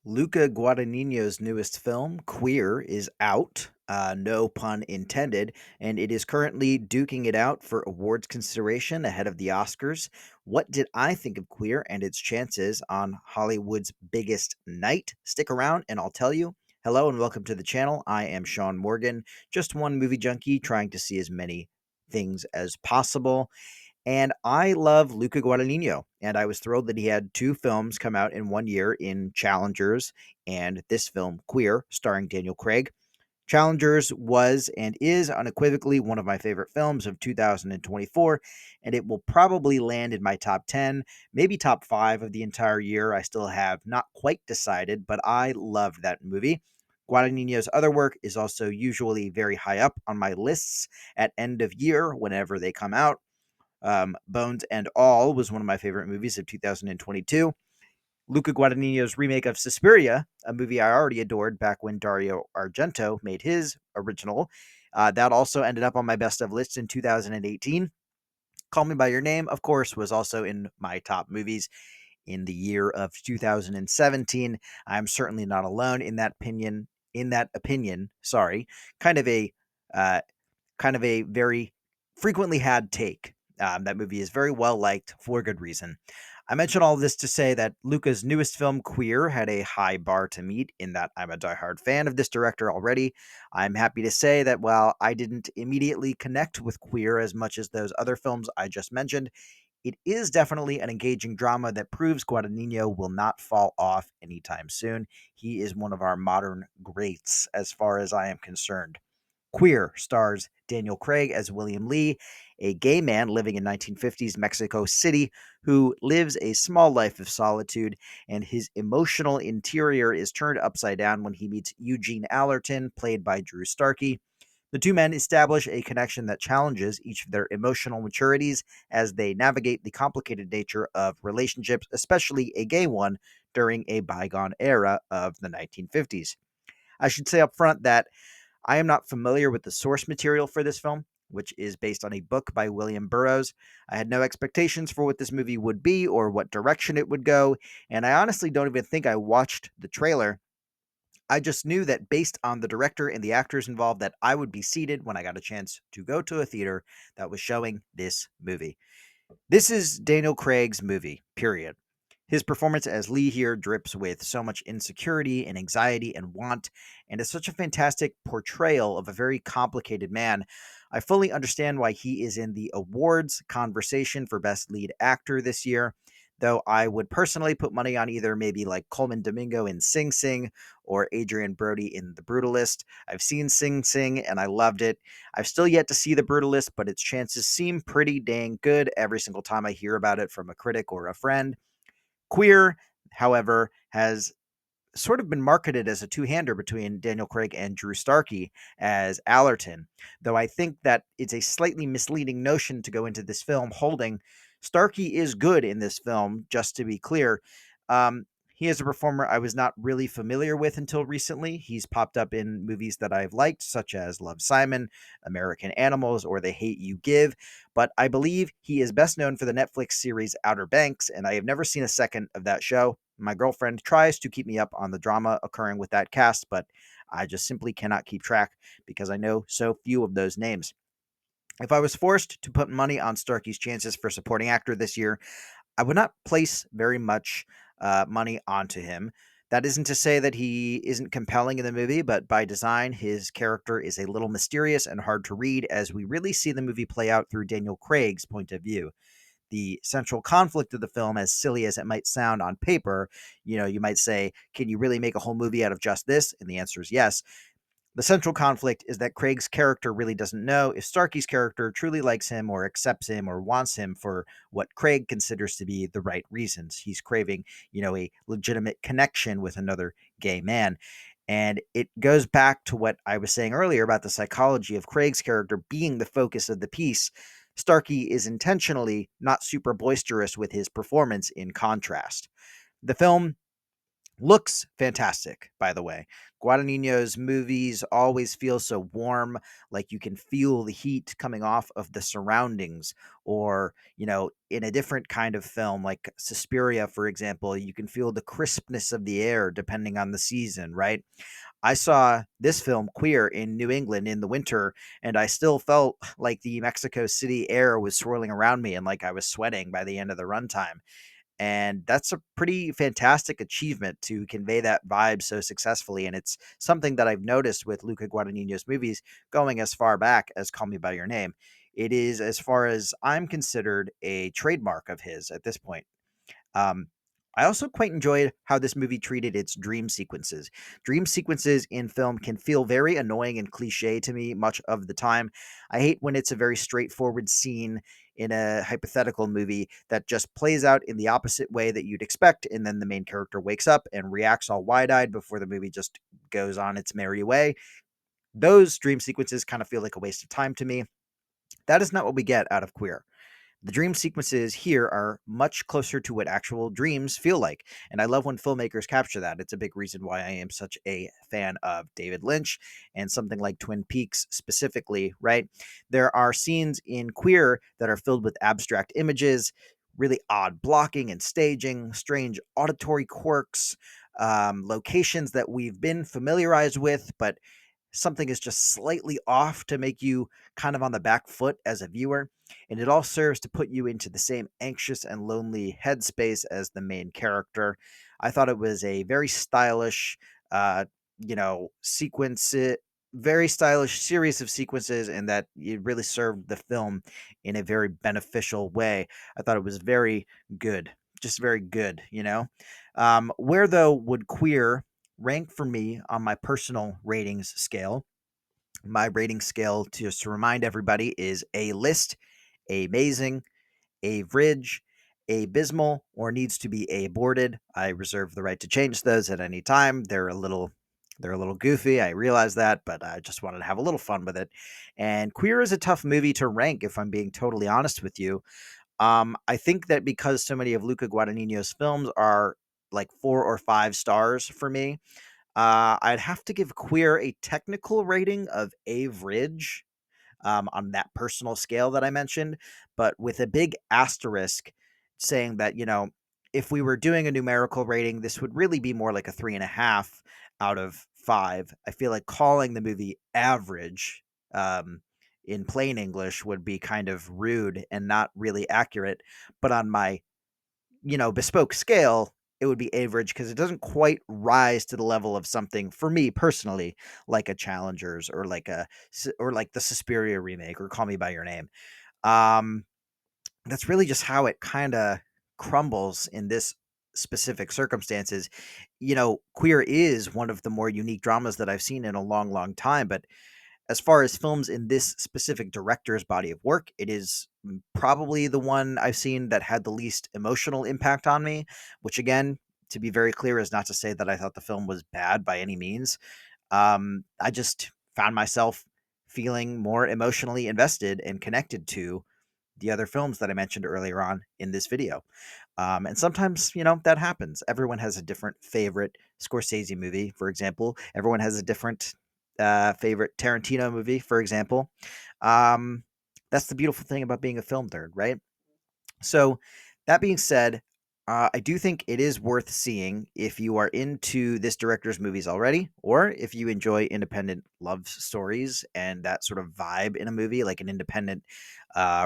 Luca Guadagnino's newest film, Queer, is out, no pun intended, and it is currently duking it out for awards consideration ahead of the Oscars. What did I think of Queer and its chances on Hollywood's biggest night? Stick around and I'll tell you. Hello and welcome to the channel. I am Sean Morgan, just one movie junkie trying to see as many things as possible. And I love Luca Guadagnino, and I was thrilled that he had two films come out in one year in Challengers and this film, Queer, starring Daniel Craig. Challengers was and is unequivocally one of my favorite films of 2024, and it will probably land in my top 10, maybe top 5 of the entire year. I still have not quite decided, but I loved that movie. Guadagnino's other work is also usually very high up on my lists at end of year whenever they come out. Bones and All was one of my favorite movies of 2022. Luca Guadagnino's remake of Suspiria, a movie I already adored back when Dario Argento made his original, that also ended up on my best of list in 2018. Call Me by Your Name, of course, was also in my top movies in the year of 2017. I'm certainly not alone in that opinion. Sorry, kind of a uh, kind of a very frequently had take. That movie is very well liked for good reason. I mention all of this to say that Luca's newest film, Queer, had a high bar to meet in that I'm a diehard fan of this director already. I'm happy to say that while I didn't immediately connect with Queer as much as those other films I just mentioned, it is definitely an engaging drama that proves Guadagnino will not fall off anytime soon. He is one of our modern greats as far as I am concerned. Queer stars Daniel Craig as William Lee, a gay man living in 1950s Mexico City who lives a small life of solitude, and his emotional interior is turned upside down when he meets Eugene Allerton, played by Drew Starkey. The two men establish a connection that challenges each of their emotional maturities as they navigate the complicated nature of relationships, especially a gay one, during a bygone era of the 1950s. I should say up front that I am not familiar with the source material for this film, which is based on a book by William Burroughs. I had no expectations for what this movie would be or what direction it would go, and I honestly don't even think I watched the trailer. I just knew that based on the director and the actors involved that I would be seated when I got a chance to go to a theater that was showing this movie. This is Daniel Craig's movie, period. His performance as Lee here drips with so much insecurity and anxiety and want, and is such a fantastic portrayal of a very complicated man. I fully understand why he is in the awards conversation for Best Lead Actor this year, though I would personally put money on either maybe like Coleman Domingo in Sing Sing or Adrian Brody in The Brutalist. I've seen Sing Sing and I loved it. I've still yet to see The Brutalist, but its chances seem pretty dang good every single time I hear about it from a critic or a friend. Queer, however, has sort of been marketed as a two-hander between Daniel Craig and Drew Starkey as Allerton, though I think that it's a slightly misleading notion to go into this film holding. Starkey is good in this film, just to be clear. Um, he is a performer I was not really familiar with until recently. He's popped up in movies that I've liked, such as Love Simon, American Animals, or The Hate You Give, but I believe he is best known for the Netflix series Outer Banks, and I have never seen a second of that show. My girlfriend tries to keep me up on the drama occurring with that cast, but I just simply cannot keep track because I know so few of those names. If I was forced to put money on Starkey's chances for supporting actor this year, I would not place very much money onto him. That isn't to say that he isn't compelling in the movie, but by design, his character is a little mysterious and hard to read as we really see the movie play out through Daniel Craig's point of view. The central conflict of the film, as silly as it might sound on paper, you might say, can you really make a whole movie out of just this? And the answer is yes. The central conflict is that Craig's character really doesn't know if Starkey's character truly likes him or accepts him or wants him for what Craig considers to be the right reasons. He's craving, a legitimate connection with another gay man. And it goes back to what I was saying earlier about the psychology of Craig's character being the focus of the piece. Starkey is intentionally not super boisterous with his performance in contrast. The film Looks fantastic, by the way. Guadagnino's movies always feel so warm, like you can feel the heat coming off of the surroundings. Or, in a different kind of film, like Suspiria, for example, you can feel the crispness of the air depending on the season, right? I saw this film, Queer, in New England in the winter, and I still felt like the Mexico City air was swirling around me and like I was sweating by the end of the runtime. And that's a pretty fantastic achievement to convey that vibe so successfully. And it's something that I've noticed with Luca Guadagnino's movies going as far back as Call Me By Your Name. It is, as far as I'm considered, a trademark of his at this point. Um, I also quite enjoyed how this movie treated its dream sequences. Dream sequences in film can feel very annoying and cliche to me much of the time. I hate when it's a very straightforward scene in a hypothetical movie that just plays out in the opposite way that you'd expect, and then the main character wakes up and reacts all wide eyed before the movie just goes on its merry way. Those dream sequences kind of feel like a waste of time to me. That is not what we get out of Queer. The dream sequences here are much closer to what actual dreams feel like. And I love when filmmakers capture that. It's a big reason why I am such a fan of David Lynch and something like Twin Peaks specifically, right? There are scenes in Queer that are filled with abstract images, really odd blocking and staging, strange auditory quirks, locations that we've been familiarized with, but something is just slightly off to make you kind of on the back foot as a viewer. And it all serves to put you into the same anxious and lonely headspace as the main character. I thought it was a very stylish, sequence, very stylish series of sequences, and that it really served the film in a very beneficial way. I thought it was very good, just very good, Where, though, would Queer rank for me on my personal ratings scale? My rating scale, just to remind everybody, is A list, amazing, average, abysmal, or needs to be aborted. I reserve the right to change those at any time. They're a little goofy. I realize that, but I just wanted to have a little fun with it. And Queer is a tough movie to rank, if I'm being totally honest with you. I think that because so many of Luca Guadagnino's films are like 4 or 5 stars for me, I'd have to give Queer a technical rating of average, on that personal scale that I mentioned, but with a big asterisk saying that, if we were doing a numerical rating, this would really be more like a 3.5 out of 5. I feel like calling the movie average, um, in plain English would be kind of rude and not really accurate. But on my, bespoke scale, it would be average because it doesn't quite rise to the level of something for me personally, like a Challengers or like the Suspiria remake or Call Me by Your Name. Um, that's really just how it kind of crumbles in this specific circumstances. Queer is one of the more unique dramas that I've seen in a long, long time, but as far as films in this specific director's body of work, it is probably the one I've seen that had the least emotional impact on me, which, again, to be very clear, is not to say that I thought the film was bad by any means. I just found myself feeling more emotionally invested and connected to the other films that I mentioned earlier on in this video. And sometimes, that happens. Everyone has a different favorite Scorsese movie, for example. Everyone has a different favorite Tarantino movie, for example. Um, that's the beautiful thing about being a film nerd, right? So, that being said, I do think it is worth seeing if you are into this director's movies already, or if you enjoy independent love stories and that sort of vibe in a movie, like an independent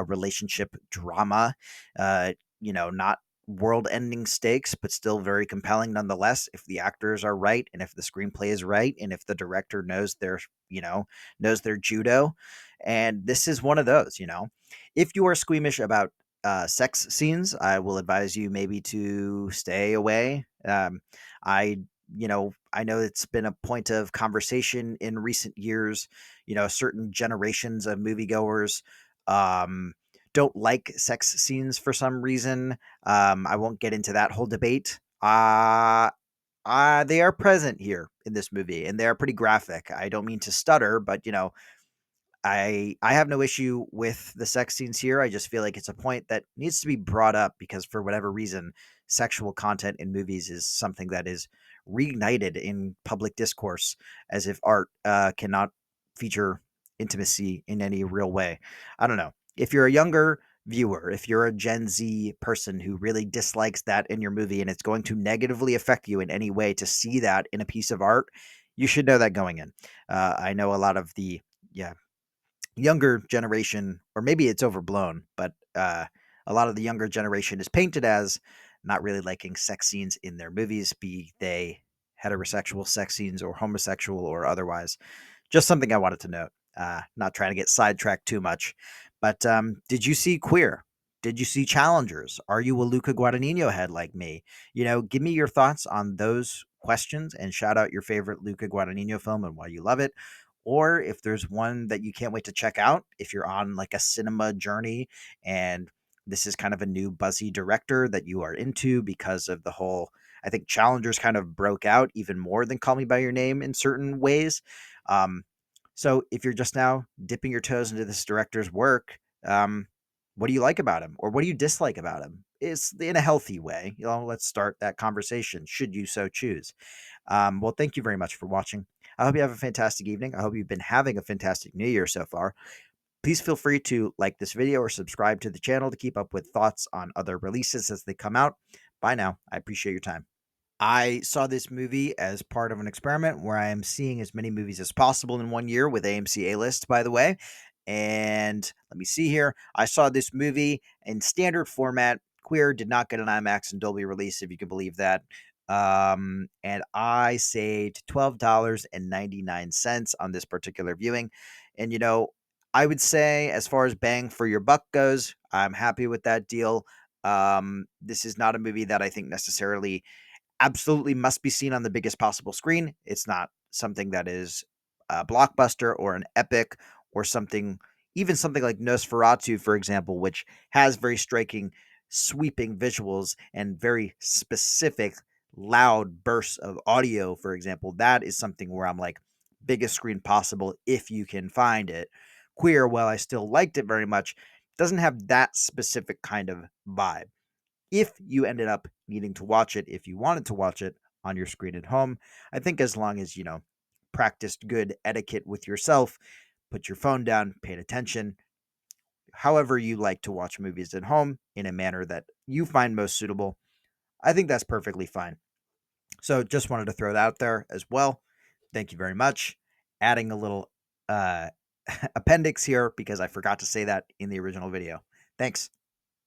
relationship drama. Not world-ending stakes, but still very compelling nonetheless. If the actors are right, and if the screenplay is right, and if the director knows their judo, and this is one of those. If you are squeamish about sex scenes, I will advise you maybe to stay away. I, I know it's been a point of conversation in recent years. Certain generations of moviegoers um, don't like sex scenes for some reason. I won't get into that whole debate. They are present here in this movie, and they are pretty graphic. I don't mean to stutter, but I have no issue with the sex scenes here. I just feel like it's a point that needs to be brought up because for whatever reason, sexual content in movies is something that is reignited in public discourse, as if art cannot feature intimacy in any real way. I don't know. If you're a younger viewer, if you're a Gen Z person who really dislikes that in your movie and it's going to negatively affect you in any way to see that in a piece of art, you should know that going in. I know a lot of the yeah younger generation, or maybe it's overblown, but a lot of the younger generation is painted as not really liking sex scenes in their movies, be they heterosexual sex scenes or homosexual or otherwise. Just something I wanted to note. Not trying to get sidetracked too much, but did you see Queer? Did you see Challengers? Are you a Luca Guadagnino head like me? Give me your thoughts on those questions and shout out your favorite Luca Guadagnino film and why you love it. Or if there's one that you can't wait to check out, if you're on like a cinema journey and this is kind of a new buzzy director that you are into because of the whole, I think Challengers kind of broke out even more than Call Me by Your Name in certain ways. Um, so if you're just now dipping your toes into this director's work, what do you like about him or what do you dislike about him? It's in a healthy way. Let's start that conversation should you so choose. Well, thank you very much for watching. I hope you have a fantastic evening. I hope you've been having a fantastic new year so far. Please feel free to like this video or subscribe to the channel to keep up with thoughts on other releases as they come out. Bye now. I appreciate your time. I saw this movie as part of an experiment where I am seeing as many movies as possible in one year with AMC A List, by the way. And let me see here. I saw this movie in standard format. Queer did not get an IMAX and Dolby release, if you can believe that. And I saved $12.99 on this particular viewing. And I would say, as far as bang for your buck goes, I'm happy with that deal. This is not a movie that I think necessarily absolutely must be seen on the biggest possible screen. It's not something that is a blockbuster or an epic or something, even something like Nosferatu, for example, which has very striking, sweeping visuals and very specific, loud bursts of audio, for example. That is something where I'm like, biggest screen possible if you can find it. Queer, while I still liked it very much, doesn't have that specific kind of vibe. If you ended up needing to watch it, if you wanted to watch it on your screen at home, I think as long as, practiced good etiquette with yourself, put your phone down, paid attention, however you like to watch movies at home in a manner that you find most suitable, I think that's perfectly fine. So just wanted to throw that out there as well. Thank you very much. Adding a little uh, appendix here because I forgot to say that in the original video. Thanks.